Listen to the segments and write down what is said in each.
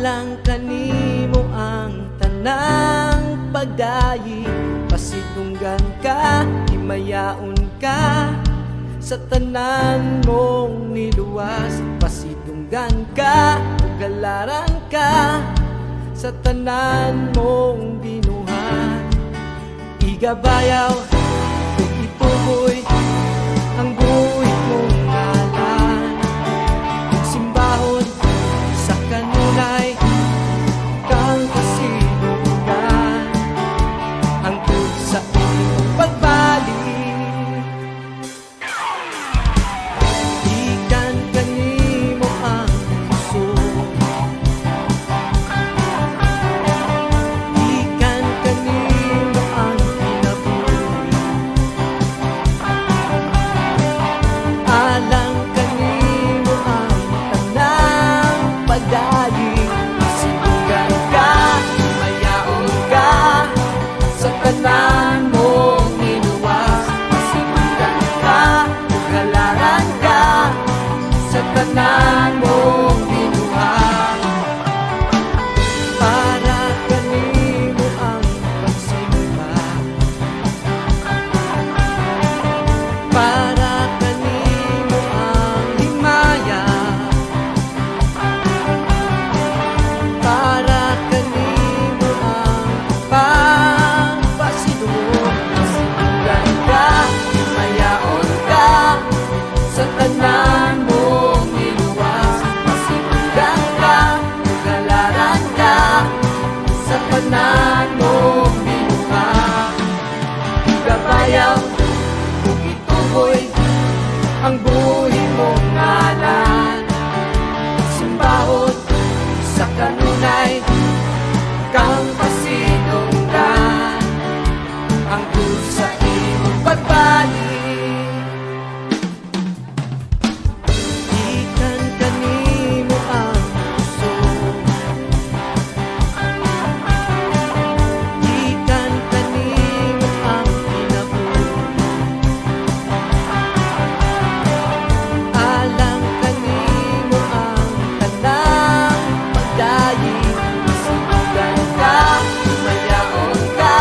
alang kanimo ang tanang pagdayi, pasidunggan ka, himayaon ka sa tanan mong niluwas. Pasidunggan ka, ugalaran ka sa tanan mong binuhat. Igabayaw ug ituboy ang buhit mong ngalan, simbahon sa kanunay kang kasinungan, hangtod sa iyong pagbalik. Ikan kanimo ang puso, ikan kanimo ang kinabuhi, alang kanimo ang tanang pagdayi. Pasidunggan ka, himayaon ka sa tanan mong niluwas. Pasidunggan ka, ugalaran ka sa tanan mong binuhat. Para kanimo ang pagsimba, para kanimo ang himaya, para kanimo ang pagpasidungog. Pasidunggan ka, himayaon ka sa tanan mong niluwas. Pasidunggan ka, ugalaran ka sa tanan mong binuhat. Igabayaw ug ituboy ang buhi mong ngalan, simbahon sa kanunay kang pasidunggan, hangtod sa iyong pagbalik. Ikan kanimo ang puso, ikan kanimo ang kinabuhi, alang kanimo ang tanang pagdayi. Pasidunggan ka, himayaon ka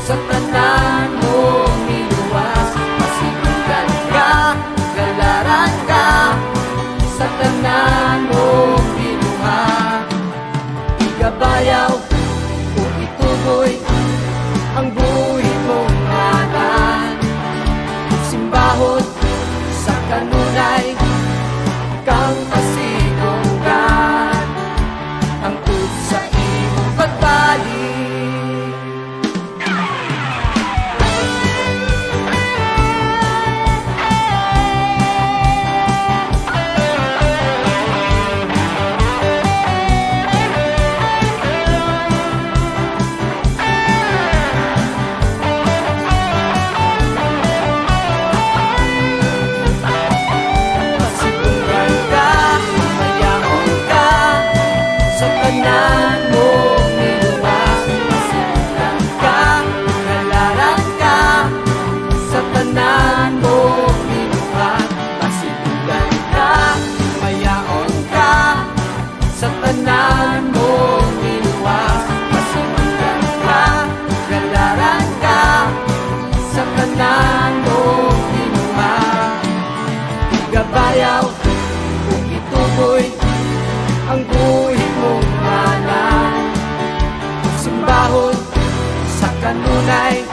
sa tanan mong niluwas. Pasidunggan ka, galaran ka sa tanan mong binuhat. Igabayaw ug ituboy ang buhi mong ngalan, simbahon sa kanunay kang pasidunggan, hangtod sa iyong pagbalik. Pasidunggan ka, himayaon ka sa tanan mong niluwas. Pasidunggan ka, ugalaran ka sa tanan mong binuhat. Pasidunggan ka, himayaon ka sa tanan mong niluwas. Pasidunggan ka, ugalaran ka sa tanan mong binuhat. Igabayaw ug ituboy ang buhi mong ngalan, simbahon sa kanunay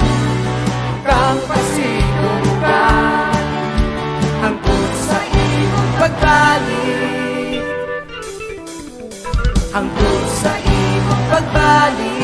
kang pasidunggan, hangtod sa iyong pagbalik, hangtod sa iyong pagbalik.